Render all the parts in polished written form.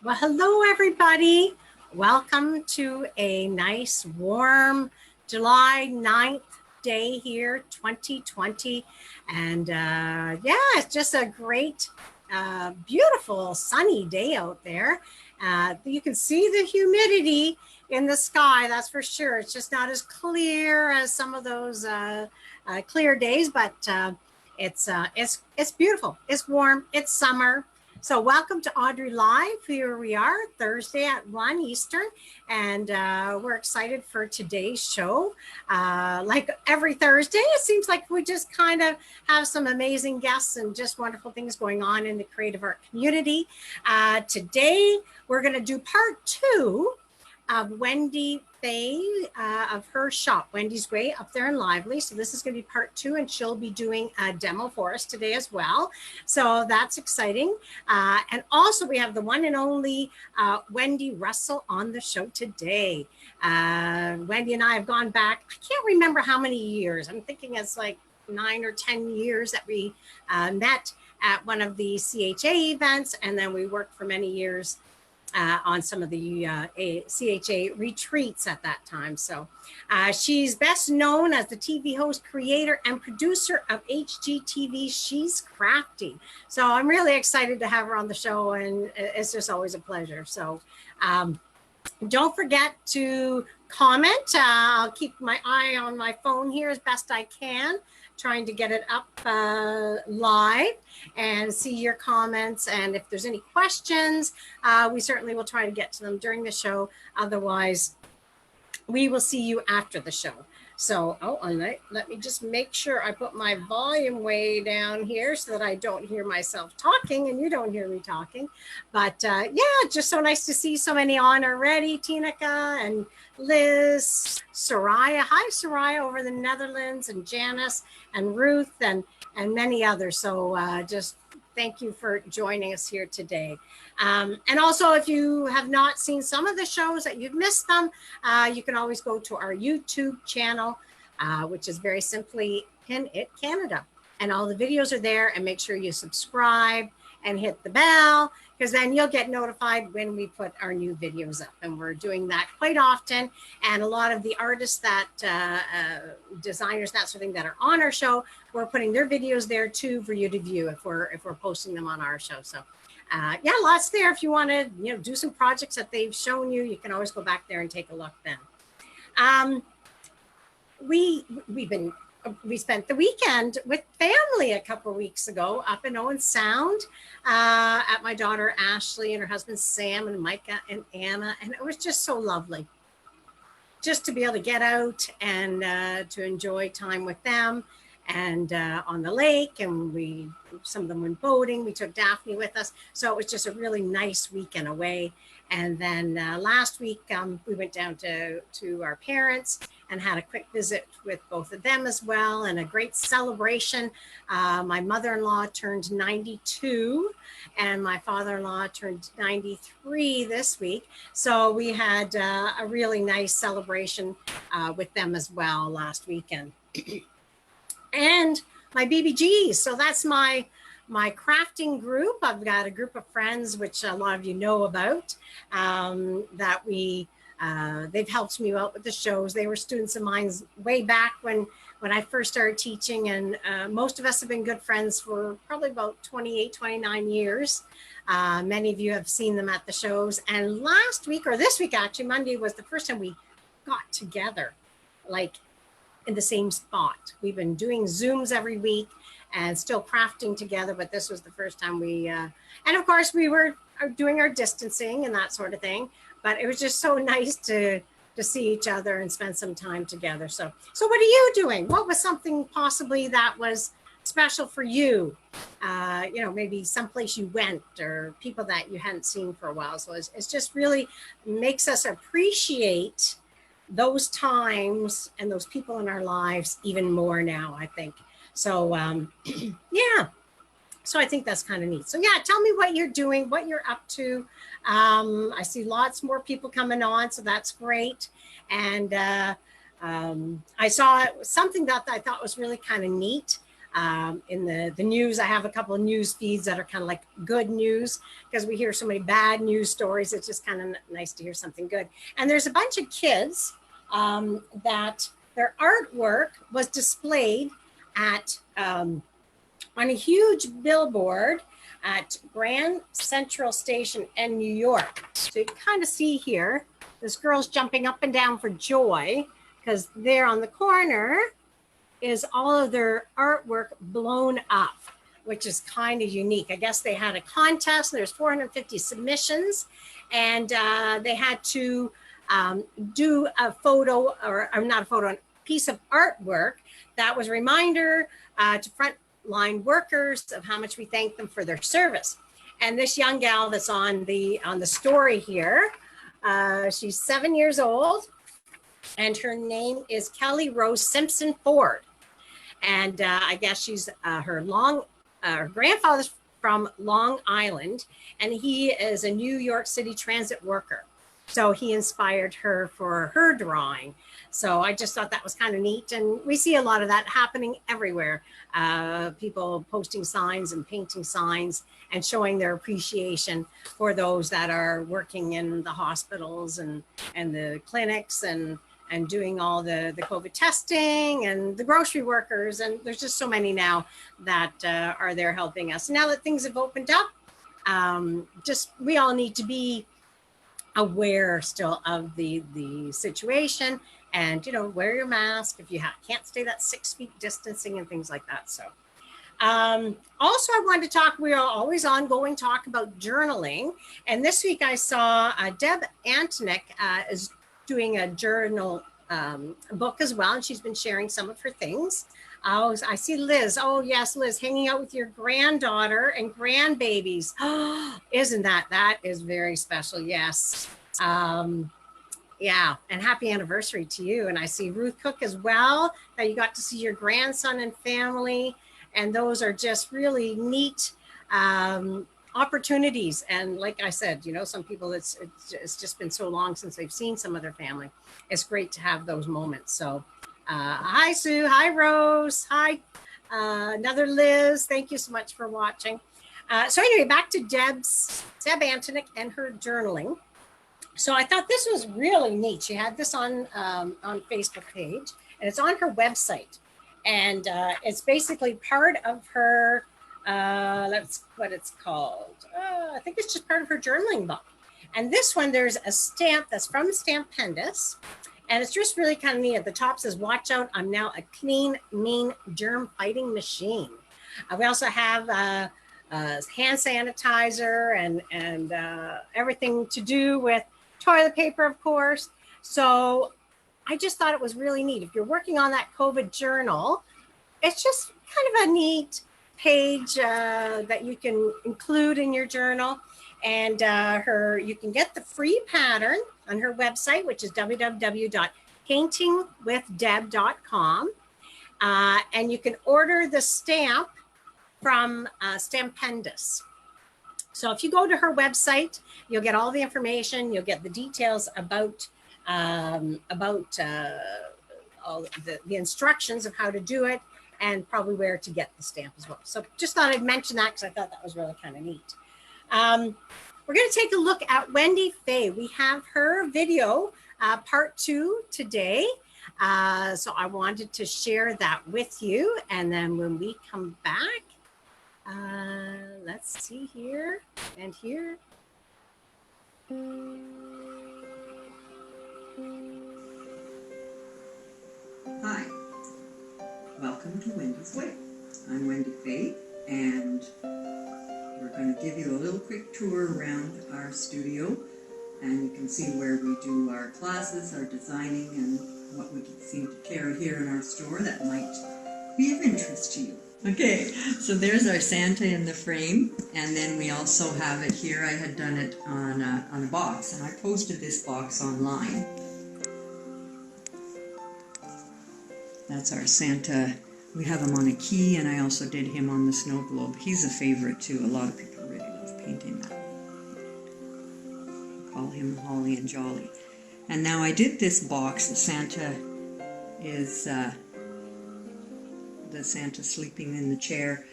Well, hello, everybody. Welcome to a nice, warm July 9th day here, 2020. And yeah, it's just a great, beautiful, sunny day out there. You can see the humidity in the sky, that's for sure. It's just not as clear as some of those clear days, but it's beautiful. It's warm. It's summer. So welcome to Audrey Live. Here we are, Thursday at 1 Eastern, and we're excited for today's show. Like every Thursday, it seems like we just kind of have some amazing guests and just wonderful things going on in the creative art community. Today, we're going to do part two of Wendy Faye of her shop, Wendy's Way, up there in Lively. So this is going to be part two, and she'll be doing a demo for us today as well. So that's exciting. And also we have the one and only Wendy Russell on the show today. Wendy and I have gone back, I can't remember how many years. I'm thinking it's like 9 or 10 years that we met at one of the CHA events, and then we worked for many years on some of the CHA retreats at that time. So she's best known as the TV host, creator, and producer of Hgtv. She's Crafty. So I'm really excited to have her on the show, and it's just always a pleasure. So don't forget to comment. I'll keep my eye on my phone here as best I can, trying to get it up live and see your comments. And if there's any questions, we certainly will try to get to them during the show. Otherwise, we will see you after the show. So, let me just make sure I put my volume way down here so that I don't hear myself talking and you don't hear me talking. But yeah, just so nice to see so many on already. Tinica and Liz, Soraya. Hi, Soraya over the Netherlands, and Janice and Ruth and many others. So just thank you for joining us here today. And also, if you have not seen some of the shows, that you've missed them, you can always go to our YouTube channel, which is very simply Pin It Canada. And all the videos are there, and make sure you subscribe and hit the bell, because then you'll get notified when we put our new videos up. And we're doing that quite often. And a lot of the artists that, designers, that sort of thing, that are on our show, we're putting their videos there too for you to view if we're posting them on our show. So yeah, lots there. If you want to, do some projects that they've shown you, you can always go back there and take a look then. We spent the weekend with family a couple of weeks ago up in Owen Sound at my daughter Ashley and her husband Sam and Micah and Anna, and it was just so lovely just to be able to get out and to enjoy time with them, and on the lake, and some of them went boating. We took Daphne with us, so it was just a really nice weekend away. And then last week we went down to our parents and had a quick visit with both of them as well, and a great celebration. My mother-in-law turned 92 and my father-in-law turned 93 this week. So we had a really nice celebration with them as well last weekend. And my BBGs, so that's my crafting group. I've got a group of friends, which a lot of you know about, that they've helped me out with the shows. They were students of mine way back when I first started teaching, and most of us have been good friends for probably about 28, 29 years. Many of you have seen them at the shows. And last week, or this week actually, Monday, was the first time we got together, like in the same spot. We've been doing Zooms every week and still crafting together, but this was the first time we, and of course we were doing our distancing and that sort of thing, but it was just so nice to see each other and spend some time together. So what are you doing? What was something possibly that was special for you? Maybe someplace you went, or people that you hadn't seen for a while. So it's just really makes us appreciate those times and those people in our lives even more now, I think. So yeah, so I think that's kind of neat. So yeah, tell me what you're doing, what you're up to. I see lots more people coming on, so that's great. And I saw something that I thought was really kind of neat. in the news. I have a couple of news feeds that are kind of like good news because we hear so many bad news stories. It's just kind of nice to hear something good. And there's a bunch of kids that their artwork was displayed at on a huge billboard at Grand Central Station in New York. So you can kind of see here, this girl's jumping up and down for joy because there on the corner is all of their artwork blown up, which is kind of unique. I guess they had a contest, and there's 450 submissions, and they had to do a photo, or not a photo, a piece of artwork that was a reminder to frontline workers of how much we thank them for their service. And this young gal that's on the story here, she's 7 years old, and her name is Kelly Rose Simpson Ford. And I guess she's her grandfather's from Long Island, and he is a New York City transit worker. So he inspired her for her drawing. So I just thought that was kind of neat. And we see a lot of that happening everywhere. People posting signs and painting signs and showing their appreciation for those that are working in the hospitals and the clinics and doing all the COVID testing, and the grocery workers. And there's just so many now that are there helping us. Now that things have opened up, we all need to be aware still of the situation, and wear your mask if you can't stay that 6 feet distancing and things like that. So also I wanted to talk, we are always ongoing talk about journaling, and this week I saw Deb Antonick is doing a journal book as well, and she's been sharing some of her things. Oh, I see Liz. Oh yes, Liz, hanging out with your granddaughter and grandbabies. Oh, isn't that is very special. Yes. Yeah, and happy anniversary to you. And I see Ruth Cook as well, that you got to see your grandson and family, and those are just really neat opportunities. And like I said, some people, it's just been so long since they've seen some of their family. It's great to have those moments. So hi Sue, hi Rose, hi another Liz, thank you so much for watching. So anyway, back to Deb Antonick and her journaling. So I thought this was really neat. She had this on Facebook page, and it's on her website, and it's basically part of her that's what it's called. I think it's just part of her journaling book. And this one, there's a stamp that's from Stampendous, and it's just really kind of neat. At the top says, "Watch out, I'm now a clean, mean, germ-fighting machine." We also have hand sanitizer and everything to do with toilet paper, of course. So I just thought it was really neat. If you're working on that COVID journal, it's just kind of a neat page that you can include in your journal. And you can get the free pattern on her website, which is www.paintingwithdeb.com. And you can order the stamp from Stampendous. So if you go to her website, you'll get all the information. You'll get the details about all the instructions of how to do it, and probably where to get the stamp as well. So just thought I'd mention that because I thought that was really kind of neat. We're going to take a look at Wendy Fay. We have her video part 2 today. So I wanted to share that with you. And then when we come back, let's see here and here. Hi, welcome to Wendy's Way. I'm Wendy Fay, and we're going to give you a little quick tour around our studio, and you can see where we do our classes, our designing, and what we seem to carry here in our store that might be of interest to you. Okay, so there's our Santa in the frame, and then we also have it here. I had done it on a box, and I posted this box online. That's our Santa. We have him on a key, and I also did him on the snow globe. He's a favorite too. A lot of people really love painting that. We call him Holly and Jolly. And now I did this box. The Santa is the Santa sleeping in the chair.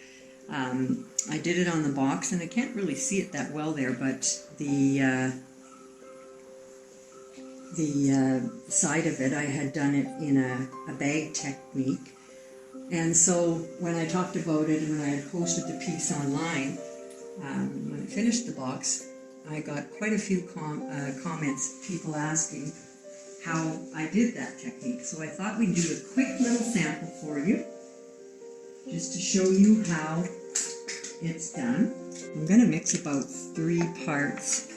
I did it on the box, and I can't really see it that well there, but the side of it, I had done it in a bag technique. And so when I talked about it and when I had posted the piece online, when I finished the box, I got quite a few comments, people asking how I did that technique. So I thought we'd do a quick little sample for you, just to show you how it's done. I'm going to mix about 3 parts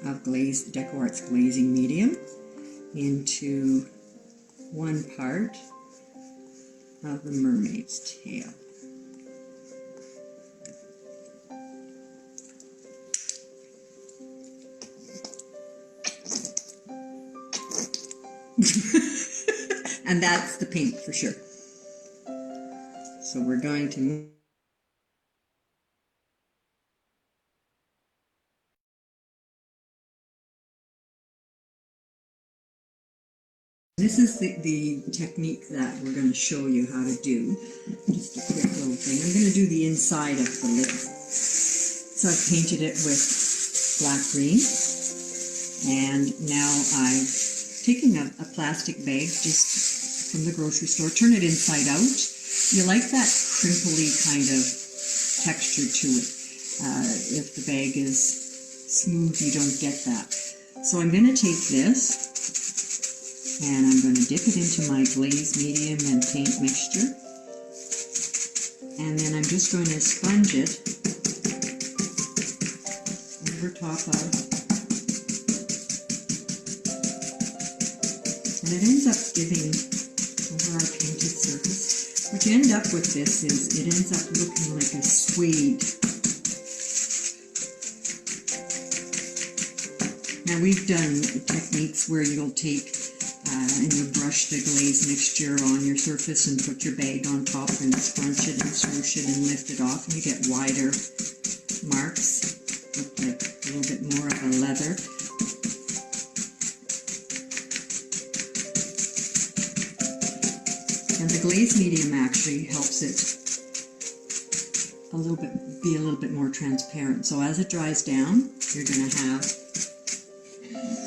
of Decor Arts glazing medium into 1 part of the mermaid's tail. And that's the paint for sure. So we're going to This is the technique that we're going to show you how to do. Just a quick little thing. I'm going to do the inside of the lid. So I've painted it with black green. And now I'm taking a plastic bag just from the grocery store, turn it inside out. You like that crimply kind of texture to it. If the bag is smooth, you don't get that. So I'm going to take this and I'm going to dip it into my glaze medium and paint mixture. And then I'm just going to sponge it over top of. And it ends up giving, over our painted surface, what you end up with this is it ends up looking like a suede. Now we've done techniques where you'll take and you brush the glaze mixture on your surface and put your bag on top and scrunch it and swoosh it and lift it off, and you get wider marks, look like a little bit more of a leather. And the glaze medium actually helps it be a little bit more transparent. So as it dries down, you're going to have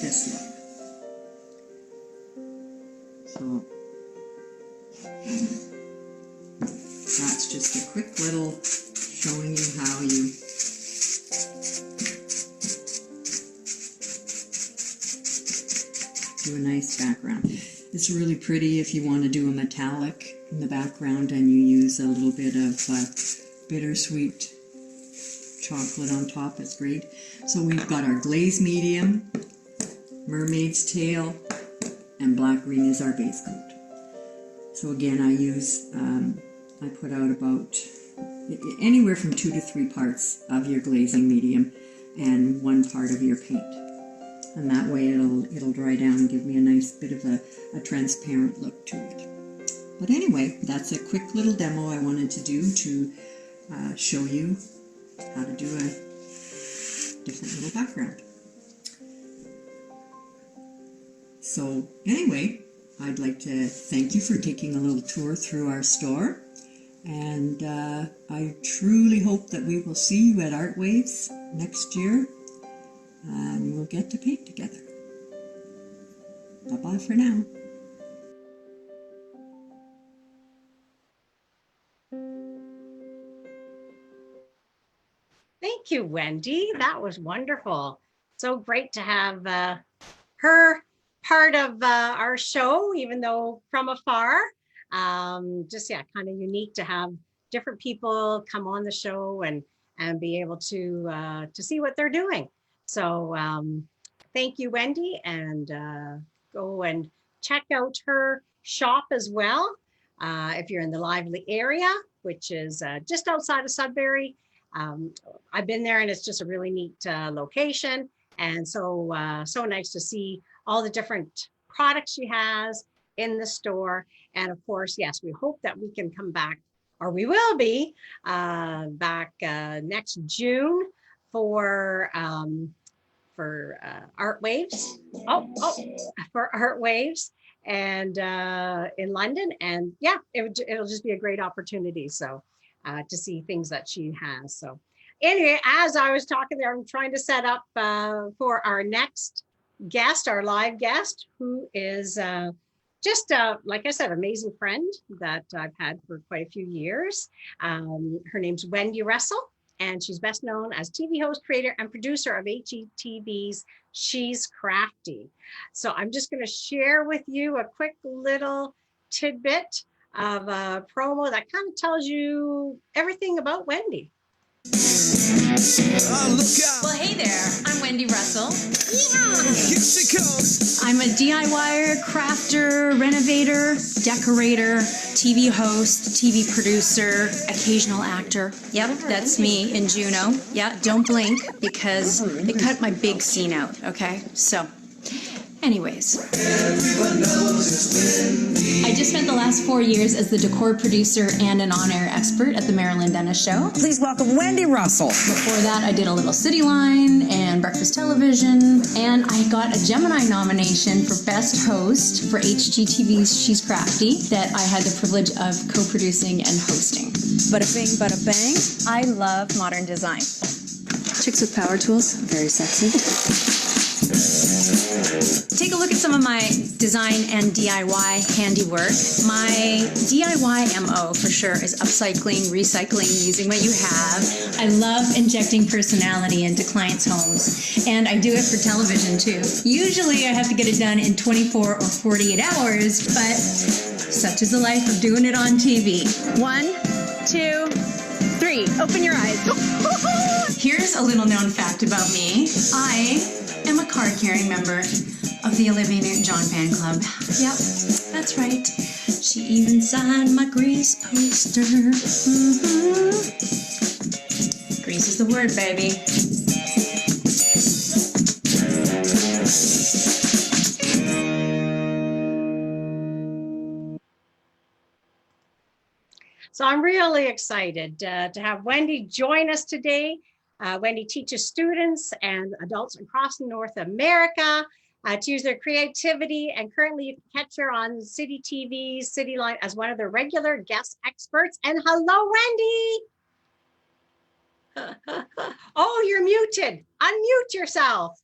this look. So that's just a quick little showing you how you do a nice background. It's really pretty if you want to do a metallic in the background and you use a little bit of bittersweet chocolate on top. It's great. So we've got our glaze medium, mermaid's tail, and black green is our base coat. So again, I put out about anywhere from 2 to 3 parts of your glazing medium and 1 part of your paint. And that way it'll dry down and give me a nice bit of a transparent look to it. But anyway, that's a quick little demo I wanted to do to show you how to do a different little background. So anyway, I'd like to thank you for taking a little tour through our store, and I truly hope that we will see you at Art Waves next year and we'll get to paint together. Bye-bye for now. Thank you, Wendy. That was wonderful. So great to have her part of our show, even though from afar. Just, yeah, kind of unique to have different people come on the show and be able to see what they're doing. So thank you, Wendy, and go and check out her shop as well. If you're in the Lively area, which is just outside of Sudbury. I've been there and it's just a really neat location. And so nice to see all the different products she has in the store. And of course, yes, we hope that we can come back, or we will be back next June for Art Waves. For Art Waves. and in London. And yeah, it'll just be a great opportunity. So to see things that she has. So anyway, as I was talking there, I'm trying to set up for our next guest, our live guest, who is just like I said, amazing friend that I've had for quite a few years. Her name's Wendy Russell, and she's best known as TV host, creator, and producer of Hgtv's She's Crafty. So I'm just going to share with you a quick little tidbit of a promo that kind of tells you everything about Wendy. Well, hey there, I'm Wendy Russell. Here she comes. I'm a DIYer, crafter, renovator, decorator, TV host, TV producer, occasional actor. Yep, that's me in Juno. Yeah, don't blink because they cut my big scene out, okay? So, anyways. I just spent the last 4 years as the decor producer and an on-air expert at the Marilyn Dennis Show. Please welcome Wendy Russell. Before that, I did a little City Line and Breakfast Television, and I got a Gemini nomination for Best Host for HGTV's She's Crafty that I had the privilege of co-producing and hosting. Bada bing, bada bang. I love modern design. Chicks with power tools, very sexy. Take a look at some of my design and DIY handiwork. My DIY MO for sure is upcycling, recycling, using what you have. I love injecting personality into clients' homes, and I do it for television too. Usually I have to get it done in 24 or 48 hours, but such is the life of doing it on TV. 1, 2, 3, open your eyes. Here's a little known fact about me. I am a card-carrying member of the Olivia Newton-John fan club. Yep, that's right. She even signed my Grease poster. Grease is the word, baby. So I'm really excited to have Wendy join us today. Wendy teaches students and adults across North America to use their creativity, and currently you can catch her on City TV's City Line as one of their regular guest experts. And hello, Wendy. Oh, you're muted. Unmute yourself.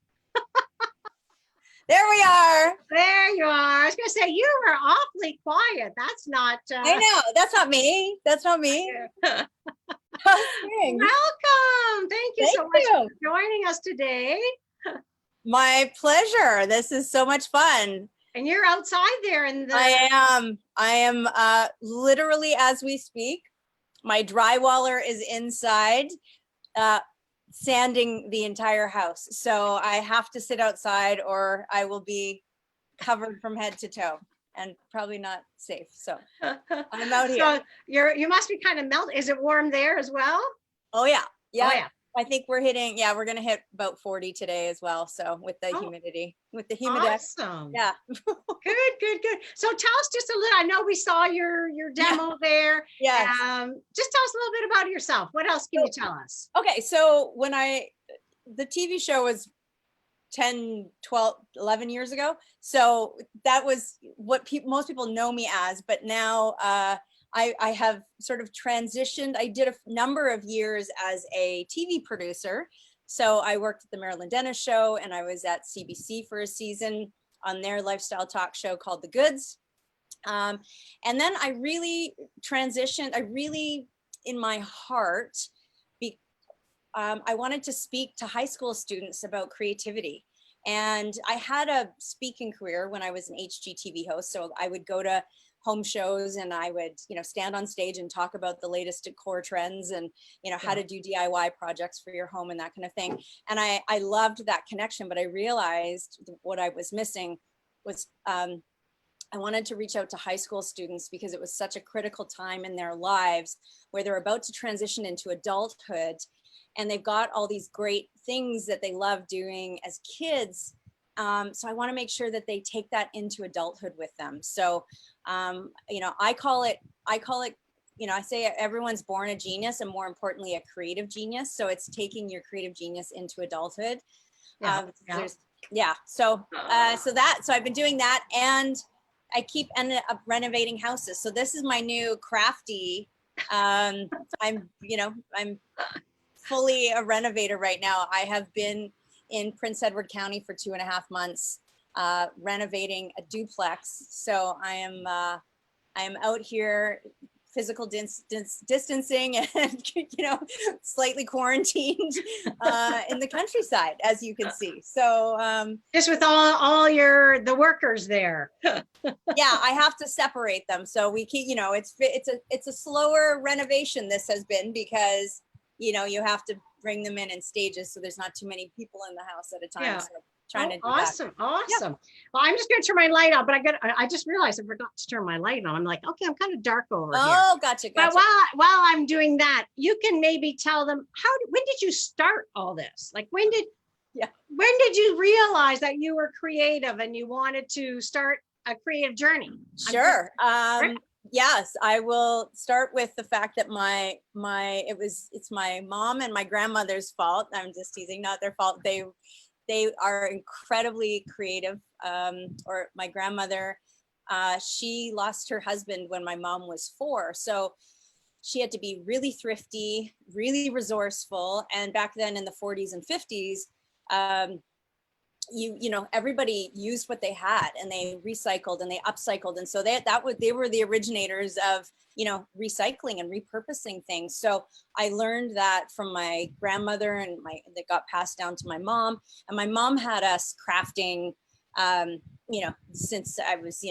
There we are. There you are. I was going to say, you were awfully quiet. That's not. I know. That's not me. That's not me. Welcome. Thank you so much for joining us today. My pleasure. This is so much fun. And you're outside there in the. I am literally, as we speak, my drywaller is inside, sanding the entire house. So I have to sit outside or I will be covered from head to toe and probably not safe. So I'm out here. So you must be kind of melted. Is it warm there as well? Oh yeah. Yeah. Oh, yeah. I think we're going to hit about 40 today as well. So with the humidity, with the humidex. Awesome. Yeah. Good. So tell us just a little, I know we saw your demo there. Yeah. Just tell us a little bit about yourself. What else can you tell us? Okay. So when the TV show was 10, 12, 11 years ago. So that was what most people know me as, but now, I have sort of transitioned. I did a number of years as a TV producer. So I worked at the Marilyn Dennis Show, and I was at CBC for a season on their lifestyle talk show called The Goods. And then I really transitioned. In my heart, I wanted to speak to high school students about creativity. And I had a speaking career when I was an HGTV host. So I would go to home shows and I would, stand on stage and talk about the latest decor trends and, how to do DIY projects for your home and that kind of thing. And I loved that connection, but I realized what I was missing was I wanted to reach out to high school students because it was such a critical time in their lives where they're about to transition into adulthood and they've got all these great things that they love doing as kids. So I want to make sure that they take that into adulthood with them. So, I call it, I say everyone's born a genius and more importantly, a creative genius. So it's taking your creative genius into adulthood. So I've been doing that. And keep ending up renovating houses. So this is my new Crafty. I'm fully a renovator right now. I have been in Prince Edward County for 2.5 months, renovating a duplex. So I am out here physical distancing and slightly quarantined in the countryside, as you can see. So Just with all the workers there. yeah, I have to separate them. So we keep, it's a slower renovation this has been, because you have to bring them in stages, so there's not too many people in the house at a time. Yeah. So trying to do awesome. that. Awesome. Well, I'm just going to turn my light on, but I just realized I forgot to turn my light on. I'm like, okay, I'm kind of dark over here. Oh, gotcha. But while I'm doing that, you can maybe tell them when did you start all this? Like when did you realize that you were creative and you wanted to start a creative journey? Sure. Yes, I will start with the fact that it's my mom and my grandmother's fault. I'm just teasing, not their fault. They are incredibly creative. Or my grandmother, she lost her husband when my mom was 4. So she had to be really thrifty, really resourceful. And back then in the 40s and 50s, everybody used what they had, and they recycled and they upcycled. And so they were the originators of, recycling and repurposing things. So I learned that from my grandmother, and that got passed down to my mom. And my mom had us crafting, since I was,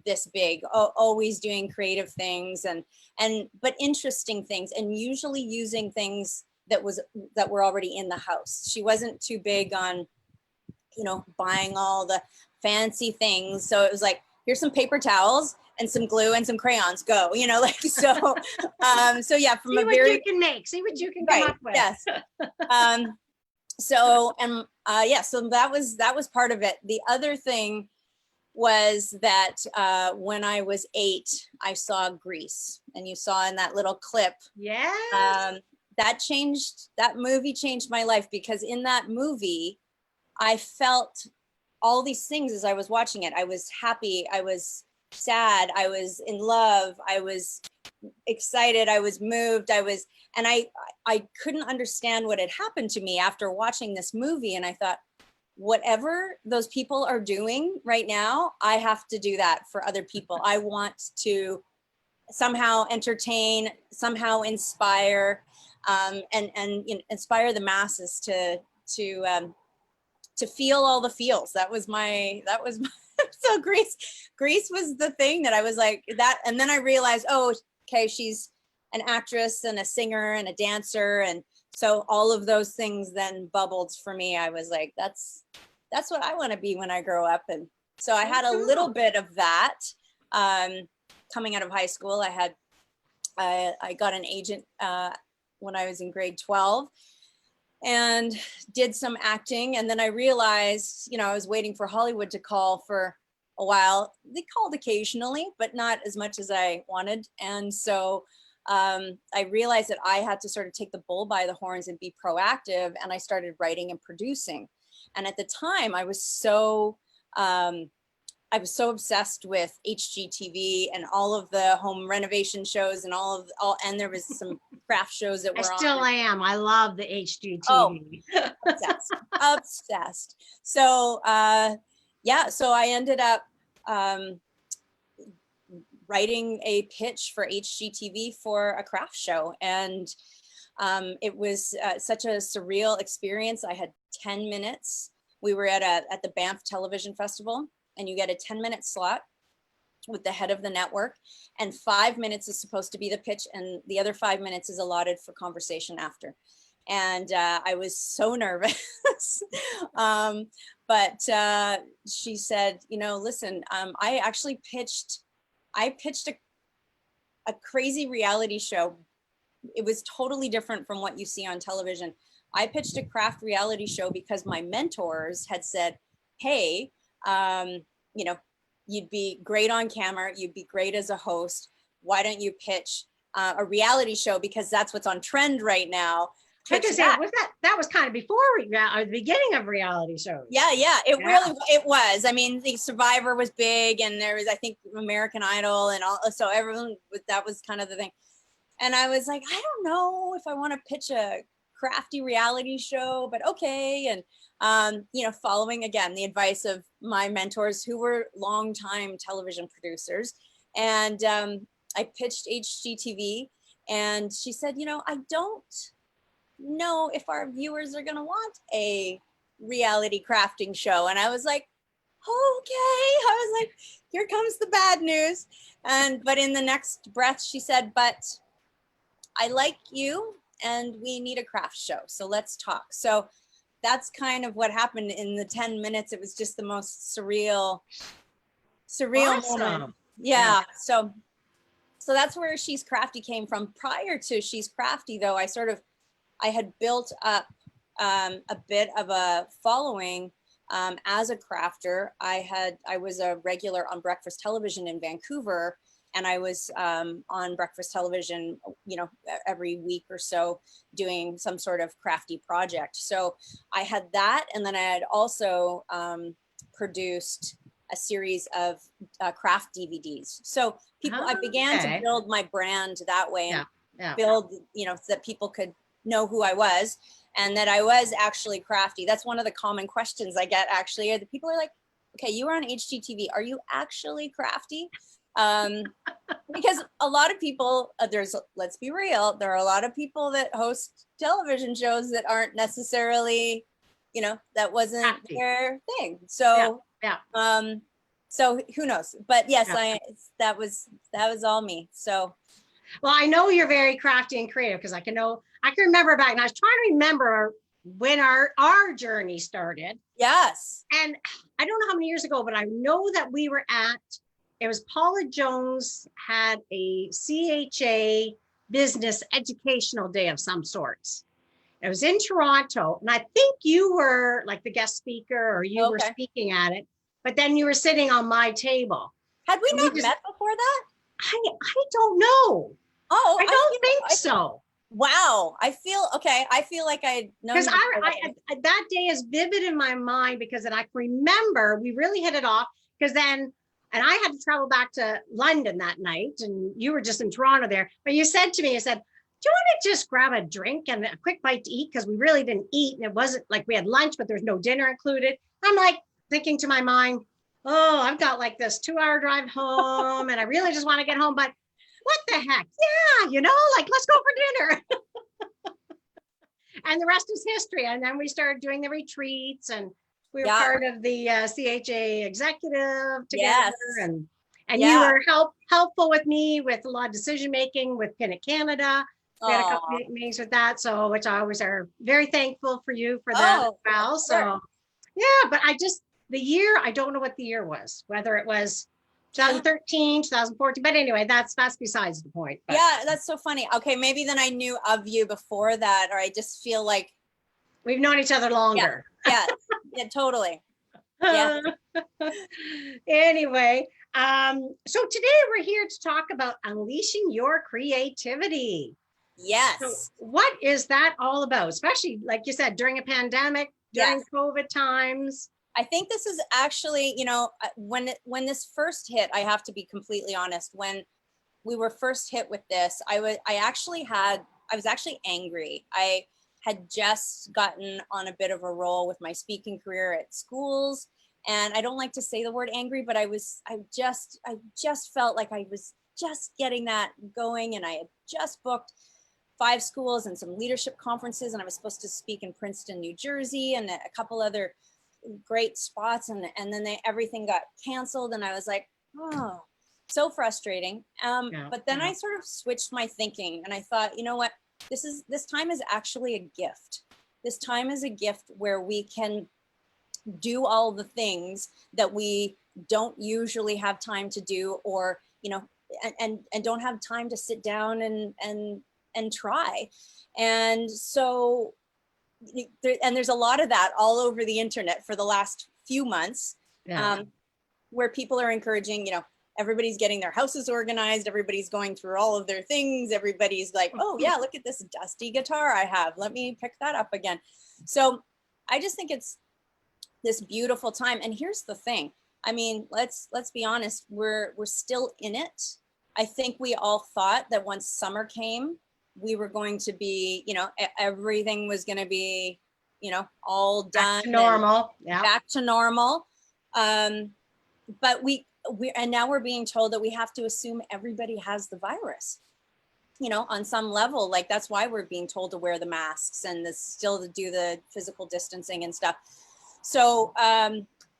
this big, always doing creative things but interesting things, and usually using things that were already in the house. She wasn't too big on, buying all the fancy things. So it was like, here's some paper towels and some glue and some crayons, go, so yeah, from see what you can make, see what you can come up with. Yes. So that was part of it. The other thing was that when I was 8, I saw Grease, and you saw in that little clip. Yeah. That movie changed my life, because in that movie, I felt all these things as I was watching it. I was happy, I was sad, I was in love, I was excited, I was moved, and I couldn't understand what had happened to me after watching this movie. And I thought, whatever those people are doing right now, I have to do that for other people. I want to somehow entertain, somehow inspire, and inspire the masses to feel all the feels. That was my so Grease was the thing that I was like that. And then I realized, oh, okay, she's an actress and a singer and a dancer. And so all of those things then bubbled for me. I was like, that's what I want to be when I grow up. And so I had a little bit of that. Coming out of high school, I got an agent when I was in grade 12. And did some acting. And then I realized, I was waiting for Hollywood to call for a while. They called occasionally, but not as much as I wanted. And so I realized that I had to sort of take the bull by the horns and be proactive. And I started writing and producing. And at the time, I was so obsessed with Hgtv and all of the home renovation shows and and there was some craft shows that were on. I still am. I love the Hgtv. Oh, obsessed. So, so I ended up writing a pitch for Hgtv for a craft show. And it was such a surreal experience. I had 10 minutes. We were at the Banff Television Festival, and you get a 10-minute slot with the head of the network, and 5 minutes is supposed to be the pitch, and the other 5 minutes is allotted for conversation after. And I was so nervous. But she said, listen, I actually pitched a crazy reality show. It was totally different from what you see on television. I pitched a craft reality show because my mentors had said, hey, you'd be great on camera, you'd be great as a host. Why don't you pitch a reality show, because that's what's on trend right now. I pitch was say, that. that was kind of before the beginning of reality shows. Yeah, it Yeah. really, it was. I mean, the Survivor was big, and there was, I think, American Idol, and all, so everyone, that was kind of the thing. And I was like, I don't know if I want to pitch a crafty reality show, but okay. And you know, following again the advice of my mentors who were longtime television producers, and I pitched HGTV, and she said, you know, I don't know if our viewers are going to want a reality crafting show. And I was like, okay. I was like, here comes the bad news. But in the next breath, she said, but I like you and we need a craft show. So let's talk. So that's kind of what happened in the 10 minutes. It was just the most surreal Awesome. moment. Yeah. So that's where She's Crafty came from. Prior to She's Crafty, though, I had built up a bit of a following as a crafter. I was a regular on breakfast television in Vancouver, and I was on breakfast television, you know, every week or so doing some sort of crafty project. So I had that, and then I had also produced a series of craft DVDs. So I began to build my brand that way, and build, you know, so that people could know who I was and that I was actually crafty. That's one of the common questions I get, actually. The people are like, okay, you were on HGTV. Are you actually crafty? Because a lot of people, let's be real, there are a lot of people that host television shows that aren't necessarily, you know, that wasn't crafty. Their thing. So, so who knows? But yes, that was all me. So. Well, I know you're very crafty and creative because I can remember back, and I was trying to remember when our journey started. Yes. And I don't know how many years ago, but I know that we were it was Paula Jones had a CHA business educational day of some sorts. It was in Toronto, and I think you were like the guest speaker, or you were speaking at it, but then you were sitting on my table. Had we not met before that? I don't know. Oh, I don't think so. Wow. I feel like I know. Because that day is vivid in my mind, because then I can remember we really hit it off, because then, and I had to travel back to London that night, and you were just in Toronto there. But you said to me, do you want to just grab a drink and a quick bite to eat? Because we really didn't eat, and it wasn't like we had lunch, but there was no dinner included. I'm like thinking to my mind, oh, I've got like this 2-hour drive home, and I really just want to get home, but what the heck? Yeah, you know, like, let's go for dinner. And the rest is history. And then we started doing the retreats, and we were part of the CHA executive together. Yes. And you were helpful with me with a lot of decision making with Pinnock Canada. We had a couple of meetings with that, so which I always are very thankful for you for that as well. So yeah, but the year, I don't know what the year was, whether it was 2013, 2014, but anyway, that's besides the point. But. Yeah, that's so funny. Okay, maybe then I knew of you before that, or I just feel like we've known each other longer. Yeah, totally. Yeah. Anyway, so today we're here to talk about unleashing your creativity. Yes. So what is that all about? Especially, like you said, during a pandemic, during COVID times. I think this is actually, you know, when this first hit, I have to be completely honest. When we were first hit with this, I was actually angry. I had just gotten on a bit of a roll with my speaking career at schools, and I don't like to say the word angry, but I just felt like I was just getting that going, and I had just booked 5 schools and some leadership conferences, and I was supposed to speak in Princeton, New Jersey, and a couple other great spots, and then everything got canceled, and I was like, oh, so frustrating. But then I sort of switched my thinking, and I thought, you know what, this time is actually a gift. This time is a gift where we can do all the things that we don't usually have time to do, or, you know, and don't have time to sit down and try. And so there's a lot of that all over the internet for the last few months, where people are encouraging, you know, everybody's getting their houses organized. Everybody's going through all of their things. Everybody's like, oh yeah, look at this dusty guitar I have. Let me pick that up again. So I just think it's this beautiful time. And here's the thing. I mean, let's be honest. We're still in it. I think we all thought that once summer came, we were going to be, you know, everything was going to be, you know, all done. Back to normal. Yeah. Back to normal. But and now we're being told that we have to assume everybody has the virus, you know, on some level. Like, that's why we're being told to wear the masks and still to do the physical distancing and stuff. So,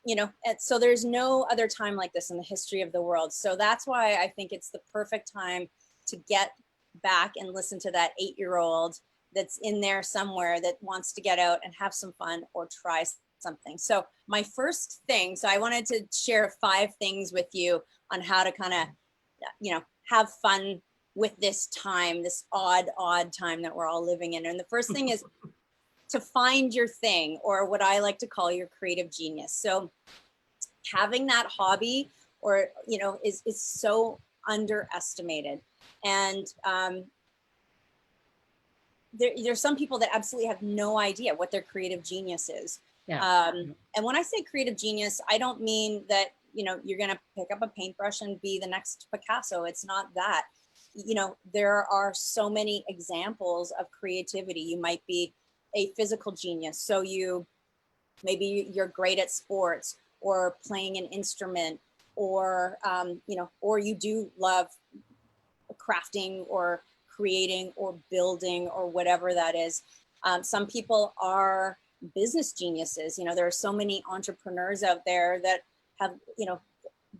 you know, so there's no other time like this in the history of the world. So that's why I think it's the perfect time to get back and listen to that 8-year-old that's in there somewhere that wants to get out and have some fun or try something. So my first thing, so I wanted to share 5 things with you on how to kind of, you know, have fun with this time, this odd time that we're all living in. And the first thing is to find your thing, or what I like to call your creative genius. So having that hobby, or, you know, is so underestimated. And there's some people that absolutely have no idea what their creative genius is. Yeah. And when I say creative genius, I don't mean that, you know, you're going to pick up a paintbrush and be the next Picasso. It's not that. You know, there are so many examples of creativity. You might be a physical genius. So maybe you're great at sports or playing an instrument, or, you know, or you do love crafting or creating or building or whatever that is. Some people are business geniuses. You know, there are so many entrepreneurs out there that have, you know,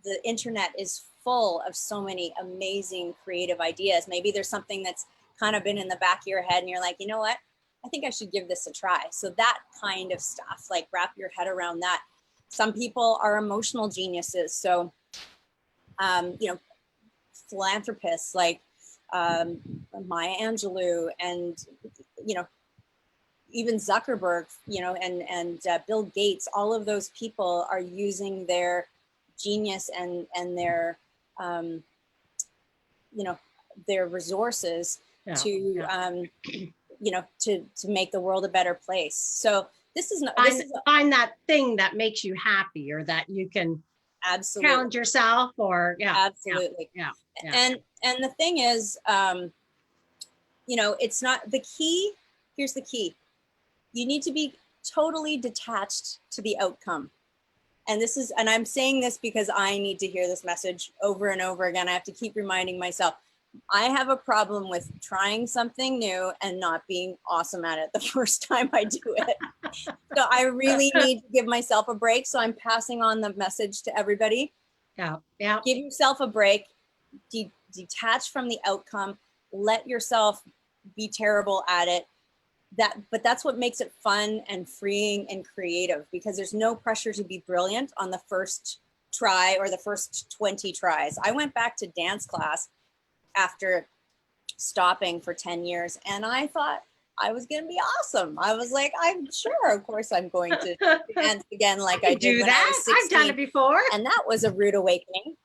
the internet is full of so many amazing creative ideas. Maybe there's something that's kind of been in the back of your head and you're like, you know what, I think I should give this a try. So that kind of stuff, like, wrap your head around that. Some people are emotional geniuses. So, you know, philanthropists like Maya Angelou, and, you know, even Zuckerberg, you know, and Bill Gates, all of those people are using their genius and their, you know, their resources to, you know, to make the world a better place. So this is not, find that thing that makes you happy, or that you can absolutely challenge yourself, or absolutely. Yeah. And the thing is, you know, it's not the key. Here's the key. You need to be totally detached to the outcome. And I'm saying this because I need to hear this message over and over again. I have to keep reminding myself. I have a problem with trying something new and not being awesome at it the first time I do it. So I really need to give myself a break. So I'm passing on the message to everybody. Yeah. Give yourself a break, detach from the outcome, let yourself be terrible at it. But that's what makes it fun and freeing and creative, because there's no pressure to be brilliant on the first try or the first 20 tries. I went back to dance class after stopping for 10 years, and I thought I was going to be awesome. I was like, I'm sure, of course, I'm going to dance again like I did when I was 16. I've done it before. And that was a rude awakening.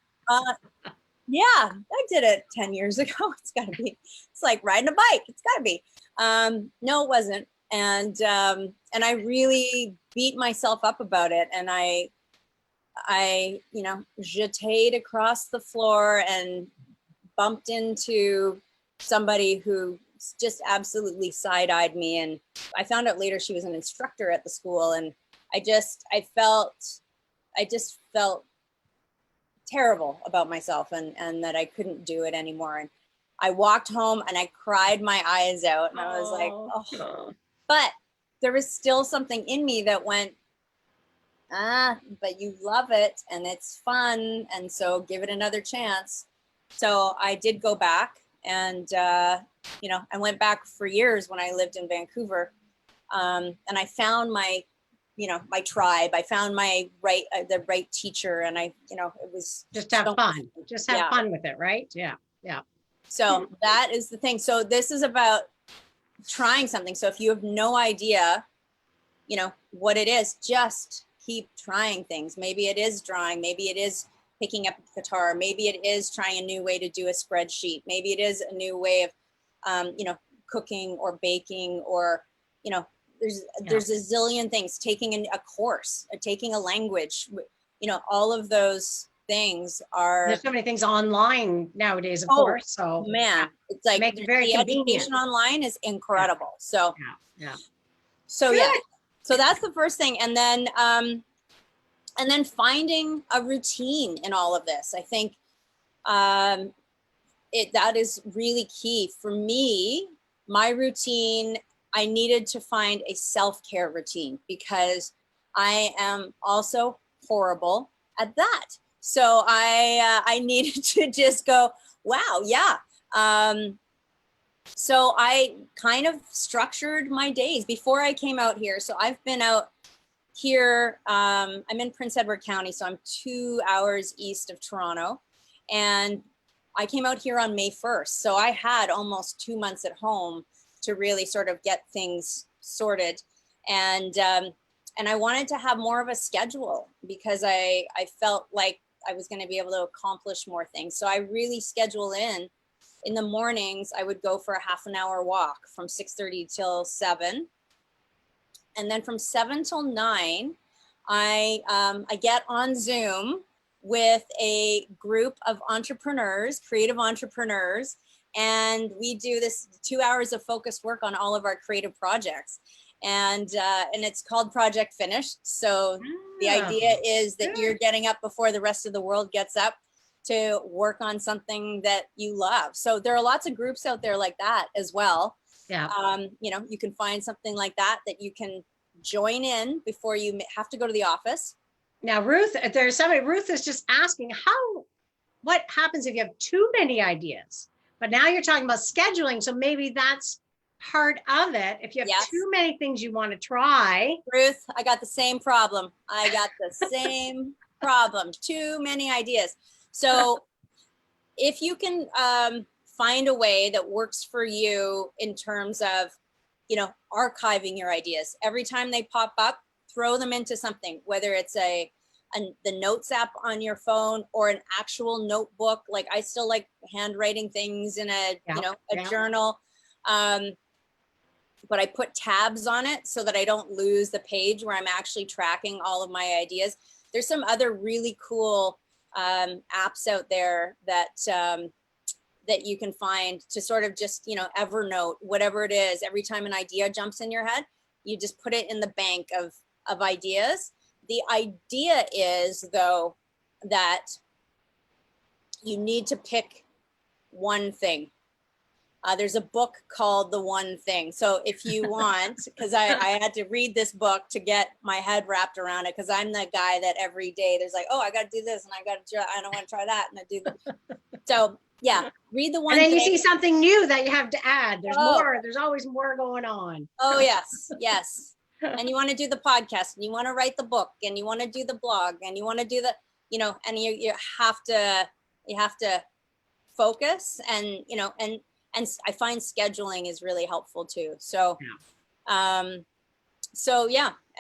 Yeah, I did it 10 years ago. It's like riding a bike. It's gotta be. No, it wasn't. And I really beat myself up about it. And I, you know, jeted across the floor and bumped into somebody who just absolutely side-eyed me. And I found out later she was an instructor at the school. And I just felt terrible about myself, and that I couldn't do it anymore. And I walked home and I cried my eyes out, and I was like, oh. But there was still something in me that went, but you love it and it's fun, and so give it another chance. So I did go back, and you know, I went back for years when I lived in Vancouver, and I found my, you know, my tribe. I found my the right teacher, and I, you know, it was just have fun. Just have fun with it, right? Yeah. So that is the thing. So this is about trying something. So if you have no idea, you know, what it is, just keep trying things. Maybe it is drawing. Maybe it is picking up a guitar. Maybe it is trying a new way to do a spreadsheet. Maybe it is a new way of, cooking or baking, or, there's a zillion things, taking a course, or taking a language, all of those things are. There's so many things online nowadays, of Oh, course. So man, it's like make it very the convenient. education online is incredible. So, Yeah. so yeah, so that's the first thing. And then finding a routine in all of this. I think that is really key for me. My routine, I needed to find a self-care routine because I am also horrible at that. So I needed to just go, wow, yeah. So I kind of structured my days before I came out here. So I've been out here, I'm in Prince Edward County, so I'm 2 hours east of Toronto. And I came out here on May 1st. So I had almost 2 months at home to really sort of get things sorted. And I wanted to have more of a schedule because I felt like I was going to be able to accomplish more things. So I really schedule in the mornings. I would go for a half an hour walk from 6:30 till 7. And then from 7 till 9, I get on Zoom with a group of entrepreneurs, creative entrepreneurs, and we do this 2 hours of focused work on all of our creative projects. And it's called Project Finished. So the idea is that you're getting up before the rest of the world gets up to work on something that you love. So there are lots of groups out there like that as well. Yeah. You can find something like that you can join in before you have to go to the office. Now, Ruth is just asking what happens if you have too many ideas? But now you're talking about scheduling. So maybe that's part of it. If you have too many things you want to try. Ruth, I got the same problem. Too many ideas. So if you can find a way that works for you in terms of, archiving your ideas, every time they pop up, throw them into something, whether it's the notes app on your phone or an actual notebook. Like I still like handwriting things in a journal. But I put tabs on it so that I don't lose the page where I'm actually tracking all of my ideas. There's some other really cool apps out there that you can find to sort of just, Evernote, whatever it is. Every time an idea jumps in your head, you just put it in the bank of ideas. The idea is, though, that you need to pick one thing. There's a book called The One Thing. So if you want, because I had to read this book to get my head wrapped around it, because I'm the guy that every day there's like, oh, I got to do this and I don't want to try that. And I do that. So yeah, read The One Thing. And then you see something new that you have to add. There's more. There's always more going on. Oh, yes. Yes. And you want to do the podcast and you want to write the book and you want to do the blog and you want to do the, and you have to focus and I find scheduling is really helpful too. So, and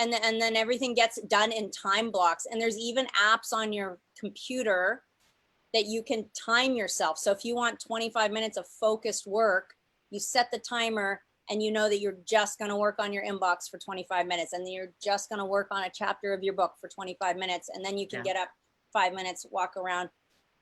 then everything gets done in time blocks. And there's even apps on your computer that you can time yourself. So if you want 25 minutes of focused work, you set the timer and you know that you're just going to work on your inbox for 25 minutes. And then you're just going to work on a chapter of your book for 25 minutes. And then you can get up 5 minutes, walk around,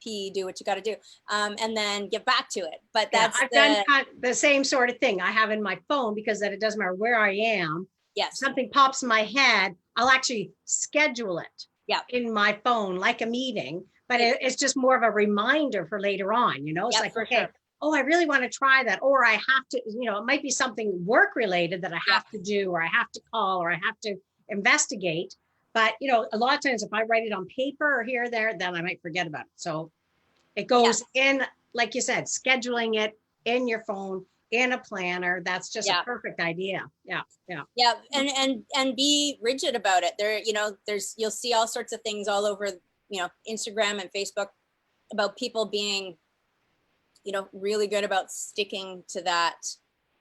pee, do what you got to do, and then get back to it. But that's I've done the same sort of thing I have in my phone, because that it doesn't matter where I am. Yes. Something pops in my head, I'll actually schedule it in my phone like a meeting, but it's just more of a reminder for later on, it's like, okay, oh, I really want to try that. Or I have to, it might be something work related that I have to do, or I have to call, or I have to investigate. But, a lot of times if I write it on paper or here or there, then I might forget about it. So it goes in, like you said, scheduling it in your phone, in a planner. That's just a perfect idea. Yeah. And be rigid about it. There, you'll see all sorts of things all over, Instagram and Facebook about people being, really good about sticking to that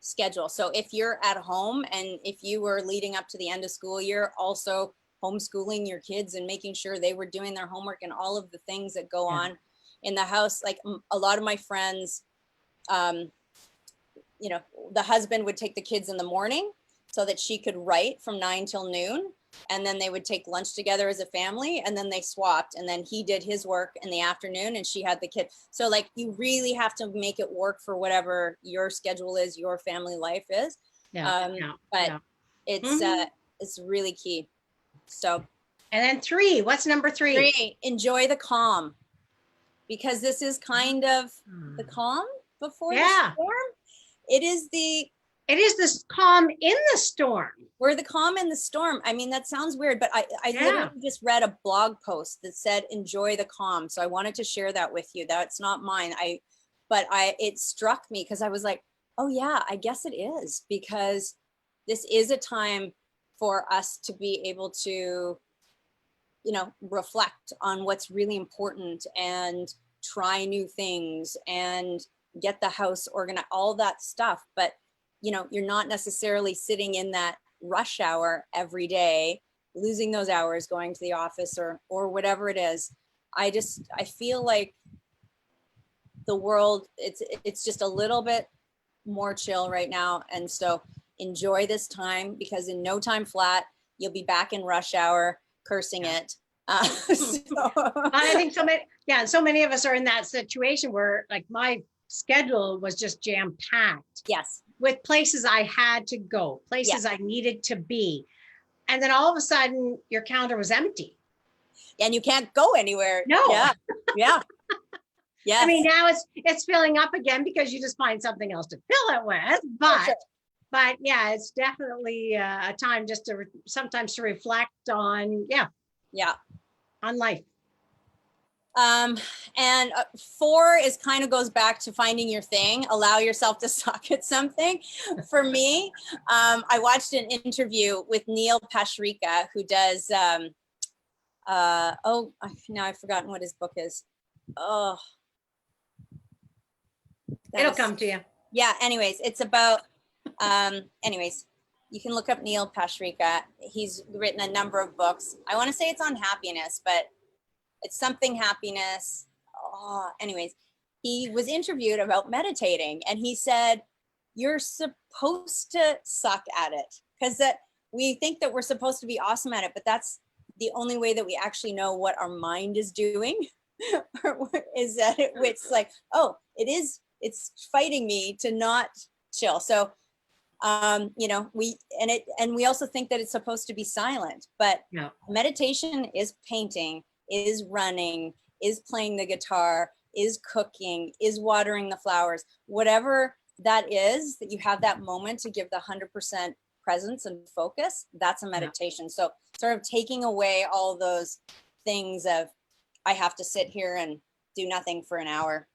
schedule. So if you're at home and if you were leading up to the end of school year, also homeschooling your kids and making sure they were doing their homework and all of the things that go on in the house. Like a lot of my friends, you know, the husband would take the kids in the morning so that she could write from 9 till noon. And then they would take lunch together as a family, and then they swapped, and then he did his work in the afternoon and she had the kid. So like, you really have to make it work for whatever your schedule is, your family life is. But it's really key. So. And then 3, what's number 3? Enjoy the calm, because this is kind of the calm before the storm. It is this calm in the storm. We're the calm in the storm. I mean, that sounds weird, but I literally just read a blog post that said, enjoy the calm. So I wanted to share that with you. That's not mine. It struck me because I was like, oh yeah, I guess it is, because this is a time for us to be able to, you know, reflect on what's really important and try new things and get the house organized, all that stuff. But you know, you're not necessarily sitting in that rush hour every day, losing those hours going to the office or whatever it is. I feel like the world, it's just a little bit more chill right now. And so enjoy this time, because in no time flat, you'll be back in rush hour cursing it. I think so many of us are in that situation where like my schedule was just jam-packed. Yes. With places I had to go, places I needed to be. And then all of a sudden your calendar was empty. And you can't go anywhere. No. Yeah. I mean, now it's filling up again because you just find something else to fill it with. But yeah, it's definitely a time just to sometimes to reflect on, on life. And 4 is kind of goes back to finding your thing. Allow yourself to suck at something. For me, I watched an interview with Neil Pasricha, who does, now I've forgotten what his book is. Oh, it'll come to you. Yeah. Anyways, it's about, you can look up Neil Pasricha. He's written a number of books. I want to say it's on happiness, but it's something happiness. Anyways, he was interviewed about meditating, and he said, you're supposed to suck at it, because that we think that we're supposed to be awesome at it, but that's the only way that we actually know what our mind is doing. Is that it's like, it's fighting me to not chill. So you know, we also think that it's supposed to be silent, but meditation is painting, is running, is playing the guitar, is cooking, is watering the flowers, whatever that is, that you have that moment to give the 100% presence and focus, that's a meditation. So sort of taking away all those things of, I have to sit here and do nothing for an hour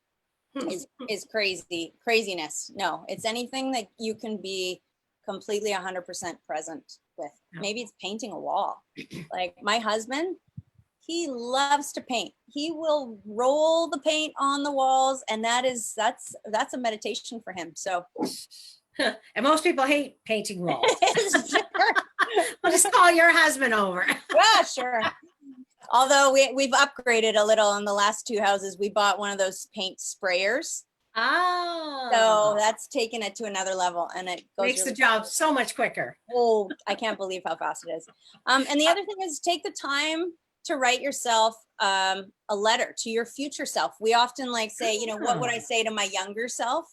is craziness. No, it's anything that you can be completely 100% present with. Maybe it's painting a wall. Like my husband, he loves to paint. He will roll the paint on the walls, and that's a meditation for him. So and most people hate painting walls. We'll just call your husband over. Yeah, sure. Although we've upgraded a little in the last 2 houses. We bought one of those paint sprayers. Oh. So that's taken it to another level, and it makes the job so much quicker. Oh, I can't believe how fast it is. And the other thing is, take the time to write yourself a letter to your future self. We often like say, you know, what would I say to my younger self?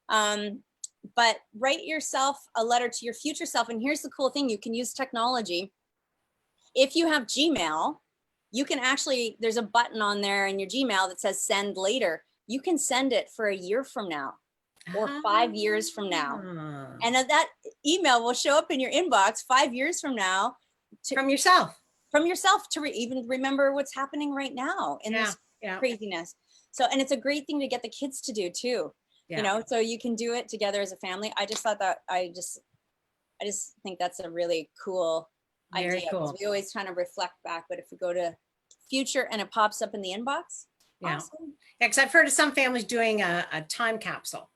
But write yourself a letter to your future self. And here's the cool thing, you can use technology. If you have Gmail, you can actually, there's a button on there in your Gmail that says send later. You can send it for a year from now or 5 years from now. And that email will show up in your inbox 5 years from now. From yourself to even remember what's happening right now in this craziness. So, and it's a great thing to get the kids to do too, you know, so you can do it together as a family. I just thought that, I just think that's a really cool idea. Cool. We always kind of reflect back, but if we go to future and it pops up in the inbox, awesome. Yeah, because I've heard of some families doing a time capsule.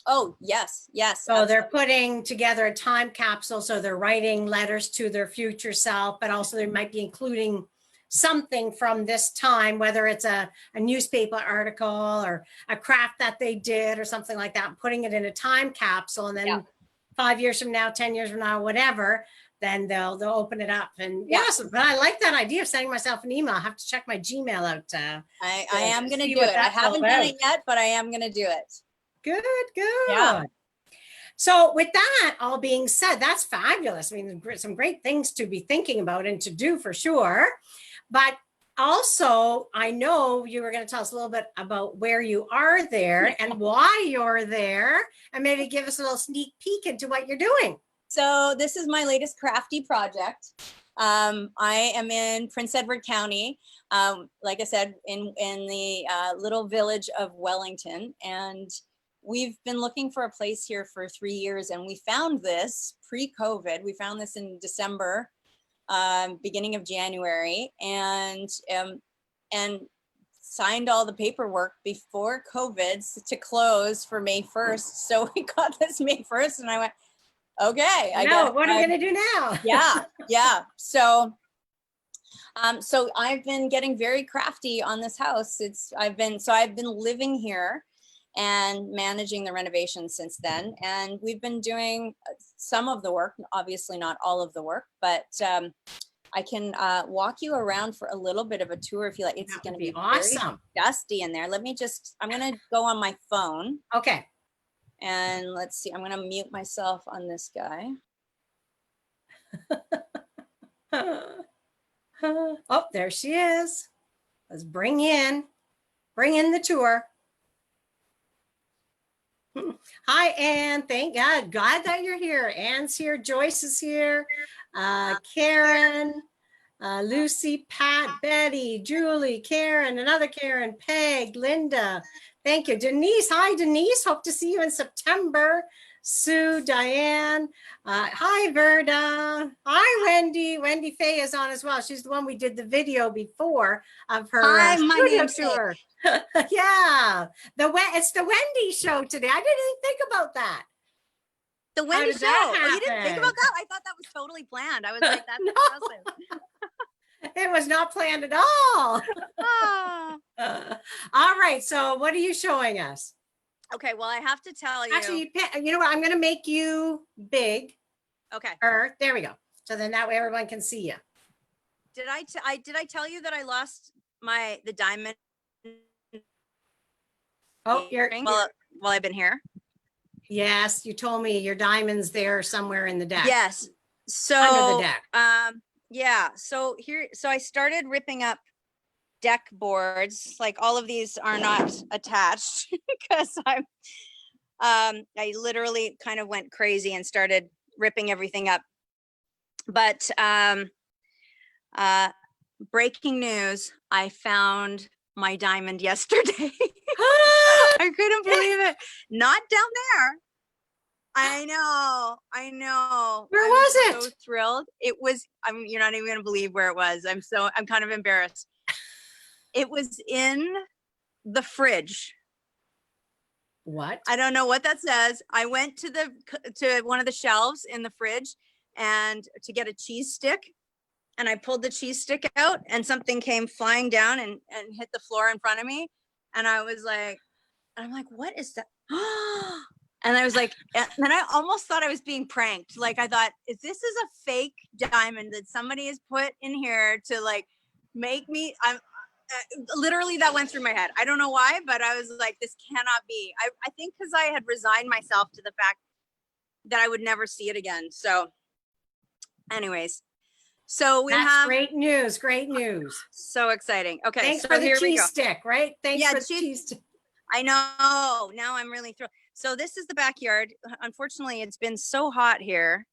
Oh, yes, yes. So they're absolutely. putting together a time capsule. So they're writing letters to their future self, but also they might be including something from this time, whether it's a newspaper article or a craft that they did or something like that, and putting it in a time capsule. And then Yeah. 5 years from now, 10 years from now, whatever, then they'll open it up. And Yeah. yes, but I like that idea of sending myself an email. I have to check my Gmail out. I am going to see do what it. I that's all haven't done about. it yet, but I am going to do it. Good, good. Yeah. So with that all being said, that's fabulous. I mean, some great things to be thinking about and to do for sure. But also, I know you were going to tell us a little bit about where you are there and why you're there, and maybe give us a little sneak peek into what you're doing. So this is my latest Crafty project. I am in Prince Edward County, like I said, in the little village of Wellington, and we've been looking for a place here for 3 years, and we found this pre-COVID. We found this in December, beginning of January, and signed all the paperwork before COVID to close for May 1st. So we got this May 1st, and I went, okay, I know guess what are we going to do now? yeah. So I've been getting very crafty on this house. I've been living here and managing the renovation since then. And we've been doing some of the work, obviously not all of the work, but I can walk you around for a little bit of a tour if you like. It's going to be awesome. Very dusty in there. I'm going to go on my phone. Okay. And let's see, I'm going to mute myself on this guy. Oh, there she is. Let's bring in the tour. Hi, Anne. Thank God. Glad that you're here. Anne's here. Joyce is here. Karen, Lucy, Pat, Betty, Julie, Karen, another Karen, Peg, Linda. Thank you. Denise. Hi, Denise. Hope to see you in September. Sue, Diane. Hi, Verda. Hi, Wendy. Wendy Fay is on as well. She's the one we did the video before of her Hi, my studio name's tour. Yeah. It's the Wendy show today. I didn't even think about that. The Wendy show. Oh, you didn't think about that? I thought that was totally planned. I was like, that's impressive. It was not planned at all. All right. So what are you showing us? Okay. Well, I have to tell you. Actually, you know what? I'm going to make you big. Okay. There we go. So then that way everyone can see you. Did I tell you that I lost the diamond? Oh, while I've been here. Yes, you told me your diamond's there somewhere in the deck. Yes. So under the deck. Yeah. So I started ripping up deck boards. Like all of these are not attached because I literally kind of went crazy and started ripping everything up. But breaking news, I found my diamond yesterday. I couldn't believe it. Not down there. I know. Where was it? So thrilled. It was, you're not even gonna believe where it was. I'm kind of embarrassed. It was in the fridge. What? I don't know what that says. I went to one of the shelves in the fridge and to get a cheese stick, and I pulled the cheese stick out and something came flying down and hit the floor in front of me. And I was like, I'm like, what is that? And I was like, and then I almost thought I was being pranked. Like I thought, if this is a fake diamond that somebody has put in here to like make me, literally that went through my head. I don't know why, but I was like, this cannot be. I think because I had resigned myself to the fact that I would never see it again. So anyways, so That's great news. Great news. So exciting. Okay. Thanks so for the here we cheese go. stick, right? Thanks for the cheese stick. I know. Now I'm really thrilled. So this is the backyard. Unfortunately, it's been so hot here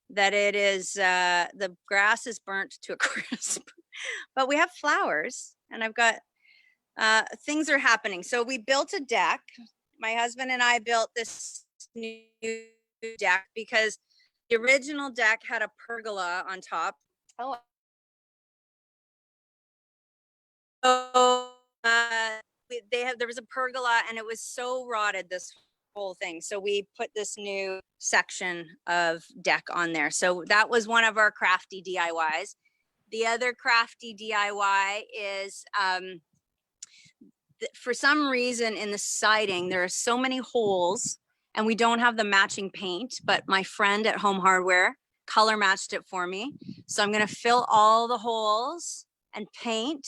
that it is, the grass is burnt to a crisp, but we have flowers and I've got, things are happening. So we built a deck. My husband and I built this new deck because the original deck had a pergola on top. Oh. So, there was a pergola and it was so rotted this whole thing. So we put this new section of deck on there. So that was one of our Crafty DIYs. The other Crafty DIY is, for some reason in the siding, there are so many holes and we don't have the matching paint, but my friend at Home Hardware color matched it for me. So I'm gonna fill all the holes and paint.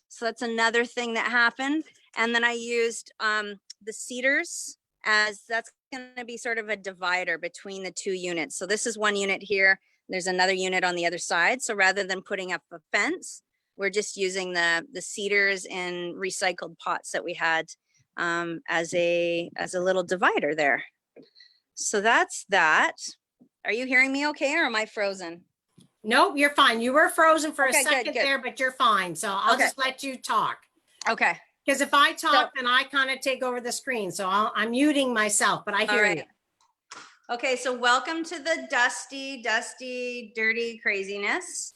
So that's another thing that happened. And then I used the cedars, as that's gonna be sort of a divider between the two units. So this is one unit here, there's another unit on the other side. So rather than putting up a fence, we're just using the cedars in recycled pots that we had as a little divider there. So that's that. Are you hearing me okay, or am I frozen? Nope, you're fine. You were frozen for Okay, a second good. there, but you're fine. So I'll Okay. just let you talk. Okay. Because if I talk, then I kind of take over the screen. So I'm muting myself, but I hear you. Okay, so welcome to the dusty, dirty craziness.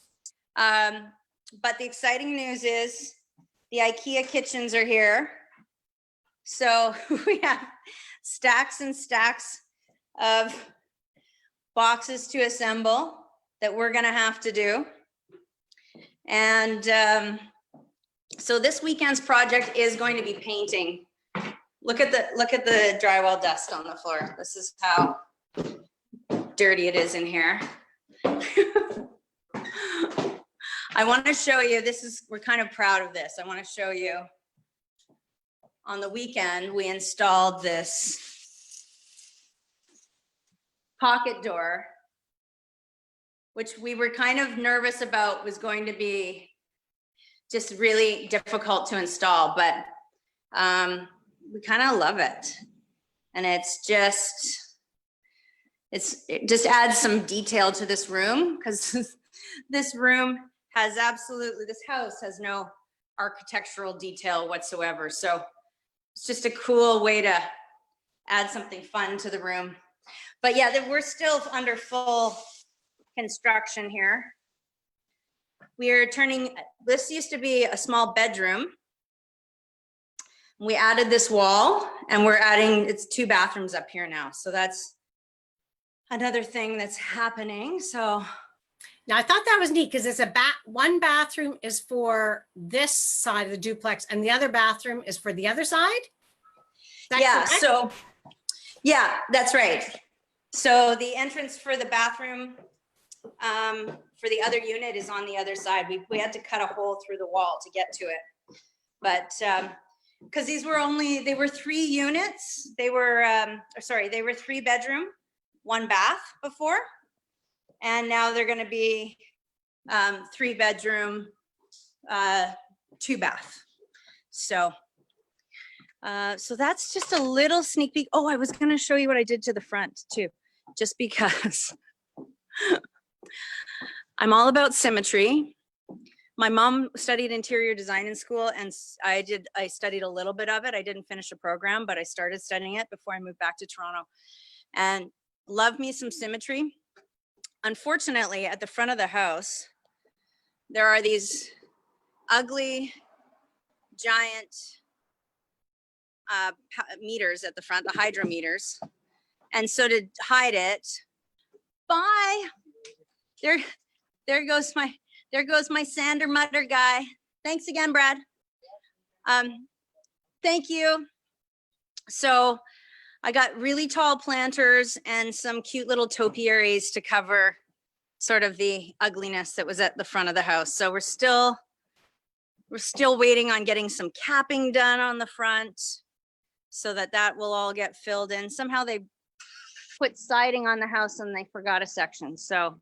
But the exciting news is the IKEA kitchens are here. So we have stacks and stacks of boxes to assemble that we're gonna have to do. And so this weekend's project is going to be painting. Look at the drywall dust on the floor. This is how dirty it is in here. I want to show you, we're kind of proud of this. I want to show you, on the weekend, we installed this pocket door, which we were kind of nervous about was going to be just really difficult to install, but we kind of love it. And it just adds some detail to this room, because this room has this house has no architectural detail whatsoever. So it's just a cool way to add something fun to the room. But yeah, we're still under full construction here. We are this used to be a small bedroom. We added this wall and it's 2 bathrooms up here now. So that's another thing that's happening. So Now I thought that was neat because it's one bathroom is for this side of the duplex and the other bathroom is for the other side. Yeah, so yeah, that's right. So the entrance for the bathroom for the other unit is on the other side. We had to cut a hole through the wall to get to it. But because they were 3 units. They were 3 bedroom, 1 bath before. And now they're going to be 3 bedroom, 2 bath. So that's just a little sneak peek. Oh, I was going to show you what I did to the front too, just because I'm all about symmetry. My mom studied interior design in school, and I studied a little bit of it. I didn't finish a program, but I started studying it before I moved back to Toronto, and love me some symmetry. Unfortunately, at the front of the house, there are these ugly, giant meters at the front, the hydrometers. And so to hide it, there goes my sander mutter guy. Thanks again, Brad. Thank you. So I got really tall planters and some cute little topiaries to cover sort of the ugliness that was at the front of the house. So we're still waiting on getting some capping done on the front so that will all get filled in. Somehow they put siding on the house and they forgot a section. So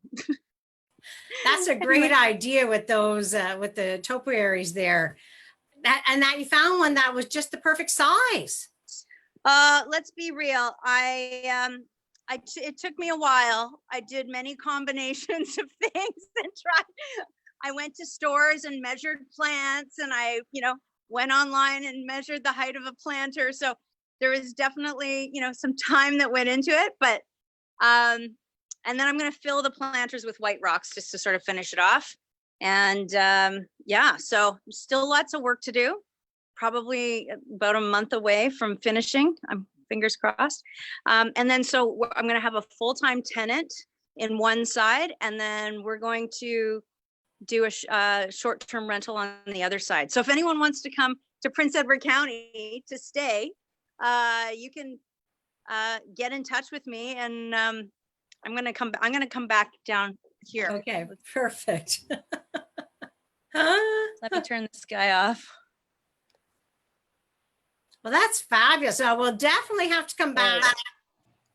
that's a great idea with those, with the topiaries there. That you found one that was just the perfect size. Let's be real. It took me a while. I did many combinations of things and tried. I went to stores and measured plants, and I, went online and measured the height of a planter. So there was definitely, some time that went into it, but, and then I'm going to fill the planters with white rocks just to sort of finish it off. And yeah, so still lots of work to do. Probably about a month away from finishing. I'm fingers crossed. And then so I'm going to have a full-time tenant in one side, and then we're going to do a short-term rental on the other side. So if anyone wants to come to Prince Edward County to stay, you can get in touch with me, and I'm going to come back down here. Okay, perfect. Let me turn this guy off. Well, that's fabulous. So we'll definitely have to come back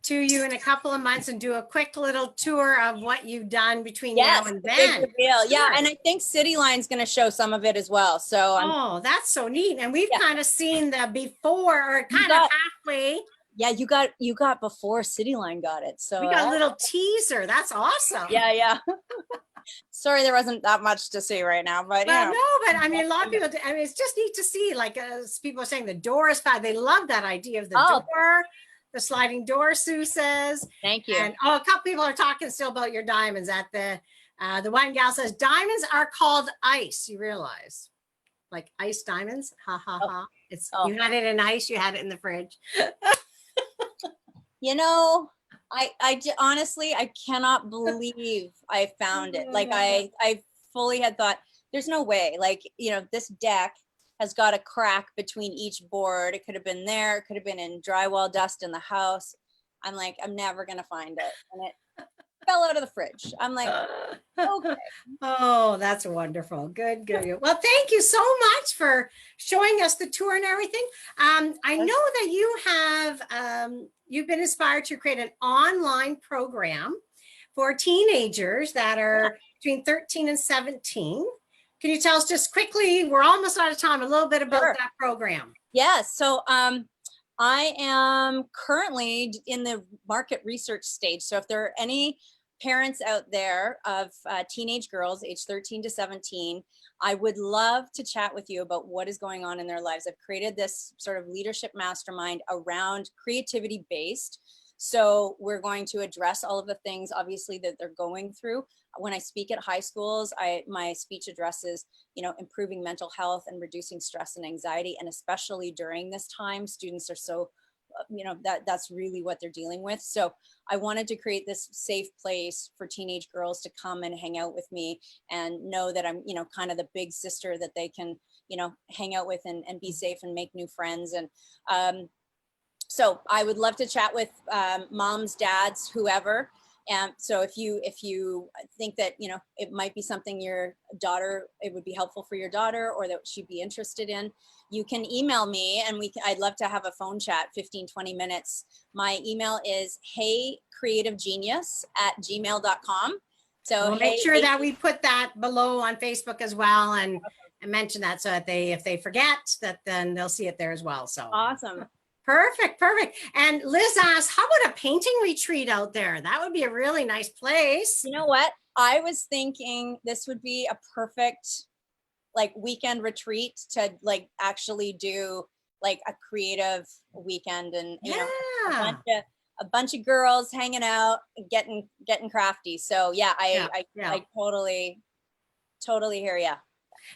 to you in a couple of months and do a quick little tour of what you've done between now and then. Yeah, and I think City Line's going to show some of it as well. So that's so neat. And we've kind of seen the before, or kind of halfway. Yeah, you got before City Line got it. So we got a little teaser. That's awesome. Yeah. Sorry, there wasn't that much to see right now, but no, but I mean, a lot of people, I mean, it's just neat to see, like, as people are saying, the door is fine. They love that idea of the door, the sliding door, Sue says. Thank you. And a couple people are talking still about your diamonds. At the one gal says, diamonds are called ice. You realize, like ice diamonds. Ha ha ha. It's you had it in ice. You had it in the fridge. I honestly, I cannot believe I found it. Like I fully had thought there's no way, like, this deck has got a crack between each board. It could have been there. It could have been in drywall dust in the house. I'm like, I'm never going to find it. And it fell out of the fridge. I'm like, okay. Oh, that's wonderful. Good. Well, thank you so much for showing us the tour and everything. I know that you have, you've been inspired to create an online program for teenagers that are between 13 and 17. Can you tell us just quickly, we're almost out of time, a little bit about that program? Yes. So I am currently in the market research stage. So if there are any parents out there of teenage girls age 13 to 17, I would love to chat with you about what is going on in their lives. I've created this sort of leadership mastermind around creativity based. So we're going to address all of the things, obviously, that they're going through. When I speak at high schools, my speech addresses, improving mental health and reducing stress and anxiety. And especially during this time, students are so, that's really what they're dealing with. So I wanted to create this safe place for teenage girls to come and hang out with me and know that I'm, kind of the big sister that they can, hang out with and be safe and make new friends. And so I would love to chat with moms, dads, whoever. And so if you think that, it might be something your daughter, it would be helpful for your daughter, or that she'd be interested in, you can email me, and I'd love to have a phone chat, 15, 20 minutes. My email is heycreativegenius@gmail.com. So we'll make sure that we put that below on Facebook as well, and mention that, so that if they forget that, then they'll see it there as well. So awesome. Perfect. And Liz asked, how about a painting retreat out there? That would be a really nice place. You know what? I was thinking this would be a perfect weekend retreat to actually do a creative weekend, and a bunch of girls hanging out and getting crafty. So I totally hear ya.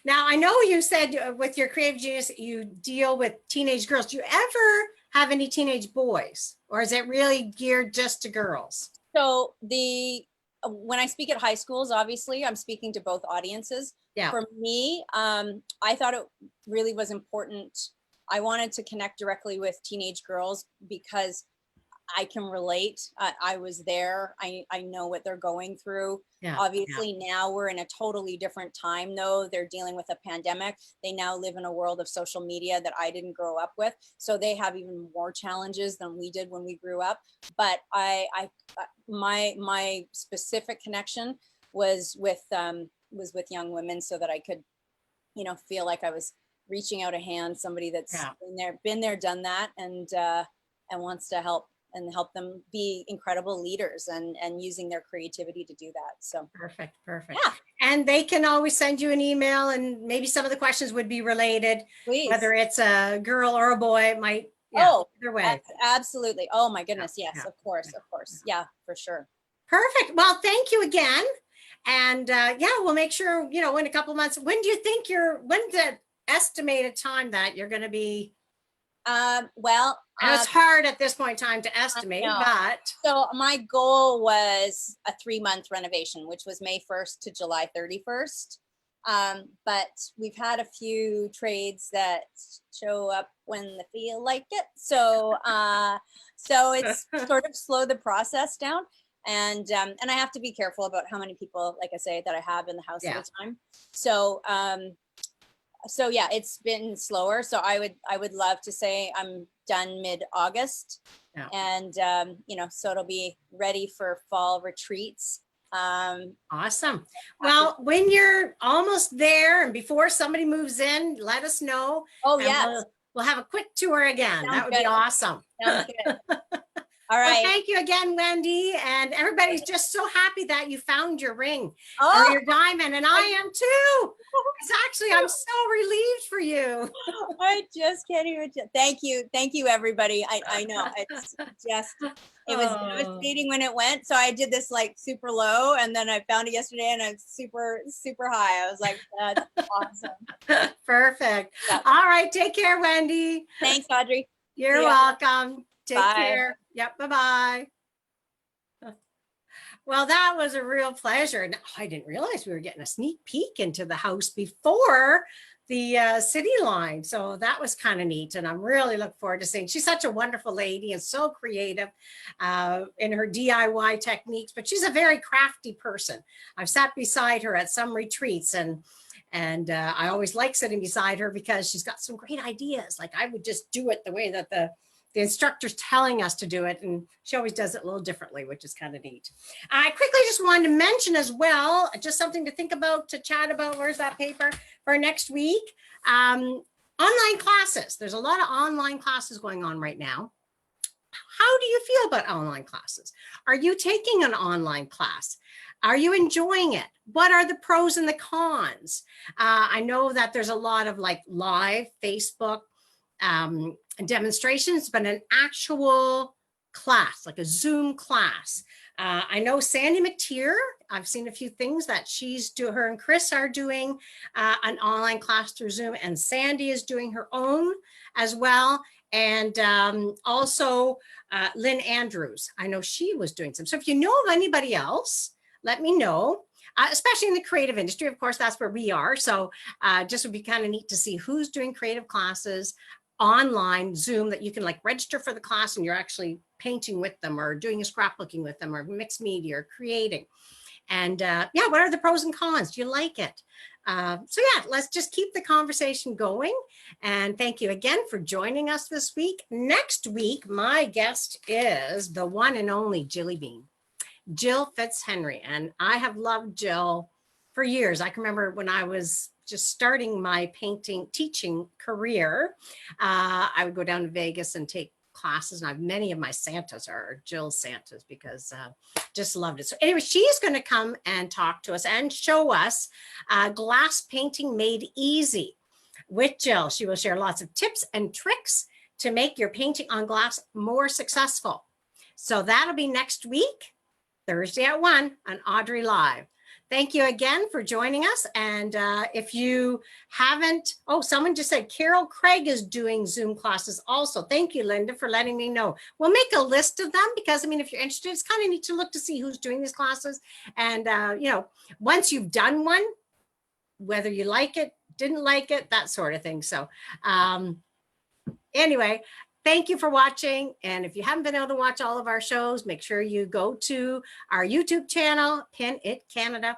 Now, I know you said with your Creative Genius, you deal with teenage girls. Do you ever have any teenage boys, or is it really geared just to girls? So when I speak at high schools, obviously I'm speaking to both audiences. Yeah. For me, I thought it really was important. I wanted to connect directly with teenage girls because I can relate. I was there. I know what they're going through. Yeah, Obviously, now we're in a totally different time, though. They're dealing with a pandemic. They now live in a world of social media that I didn't grow up with. So they have even more challenges than we did when we grew up. But my specific connection was with young women, so that I could, feel like I was reaching out a hand, somebody that's been there, done that, and wants to help them be incredible leaders and using their creativity to do that. So perfect. Yeah. And they can always send you an email, and maybe some of the questions would be related. Please. Whether it's a girl or a boy, it might. Either way. Absolutely. Oh my goodness. Yes, of course. Yeah, for sure. Perfect. Well, thank you again. And we'll make sure, in a couple of months. When do you think when's the estimated time that you're going to be Well, I know it's hard at this point in time to estimate, know. but so my goal was a 3-month renovation, which was May 1st to July 31st. But we've had a few trades that show up when they feel like it. So, so it's sort of slowed the process down. And I have to be careful about how many people, like I say, that I have in the house at a time. So, so yeah, it's been slower. So I would love to say I'm done mid-August, and you know, so it'll be ready for fall retreats. Awesome. Well, when you're almost there and before somebody moves in, let us know. Oh, and yes. we'll have a quick tour again. Sounds That would good. be awesome. Sounds good. All right. Well, thank you again, Wendy. And everybody's just so happy that you found your ring Oh, or your diamond. And I am too. It's actually, I'm so relieved for you. I just can't even. Thank you. Thank you, everybody. I know it's just, it was devastating when it went. So I did this like super low, and then I found it yesterday and I'm super, super high. I was like, that's awesome. Perfect. Yeah. All right. Take care, Wendy. Thanks, Audrey. You're welcome. Take Bye. care. Yep. Bye-bye. Well, that was a real pleasure. And I didn't realize we were getting a sneak peek into the house before the city line. So that was kind of neat. And I'm really looking forward to seeing. She's such a wonderful lady and so creative in her DIY techniques, but she's a very crafty person. I've sat beside her at some retreats, and I always like sitting beside her because she's got some great ideas. Like I would just do it the way that the instructor's telling us to do it, and she always does it a little differently, which is kind of neat. I quickly just wanted to mention as well, just something to think about, to chat about. Where's that paper for next week? Online classes. There's a lot of online classes going on right now. How do you feel about online classes? Are you taking an online class? Are you enjoying it? What are the pros and the cons? I know that there's a lot of like live Facebook demonstrations, but an actual class, like a Zoom class. I know Sandy McTeer, I've seen a few things that her and Chris are doing an online class through Zoom, and Sandy is doing her own as well. And also Lynn Andrews, I know she was doing some. So if you know of anybody else, let me know. Especially in the creative industry, of course, that's where we are. So just would be kind of neat to see who's doing creative classes online, Zoom, that you can like register for the class and you're actually painting with them or doing a scrapbooking with them or mixed media or creating. And yeah, what are the pros and cons? Do you like it? So yeah, let's just keep the conversation going. And thank you again for joining us this week. Next week, my guest is the one and only Jilly Bean, Jill Fitzhenry. And I have loved Jill for years. I can remember when I was just starting my painting teaching career, I would go down to Vegas and take classes, and many of my Santas are Jill's Santas because just loved it. So anyway, she's going to come and talk to us and show us glass painting made easy with Jill. She will share lots of tips and tricks to make your painting on glass more successful. So that'll be next week, Thursday at 1 on Audrey Live. Thank you again for joining us. And if you haven't, someone just said Carol Craig is doing Zoom classes also. Thank you, Linda, for letting me know. We'll make a list of them because, I mean, if you're interested, it's kind of neat to look to see who's doing these classes. And, you know, once you've done one, whether you like it, didn't like it, that sort of thing. So anyway, thank you for watching. And if you haven't been able to watch all of our shows, make sure you go to our YouTube channel, Pin It Canada,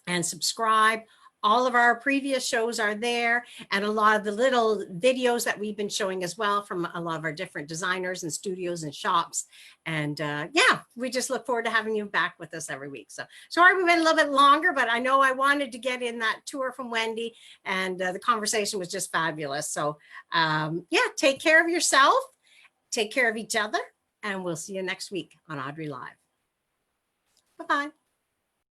and subscribe. All of our previous shows are there, and a lot of the little videos that we've been showing as well from a lot of our different designers and studios and shops. And yeah, we just look forward to having you back with us every week. So sorry we went a little bit longer, but I know I wanted to get in that tour from Wendy, and the conversation was just fabulous. So yeah, take care of yourself, take care of each other, and we'll see you next week on Audrey Live. Bye-bye.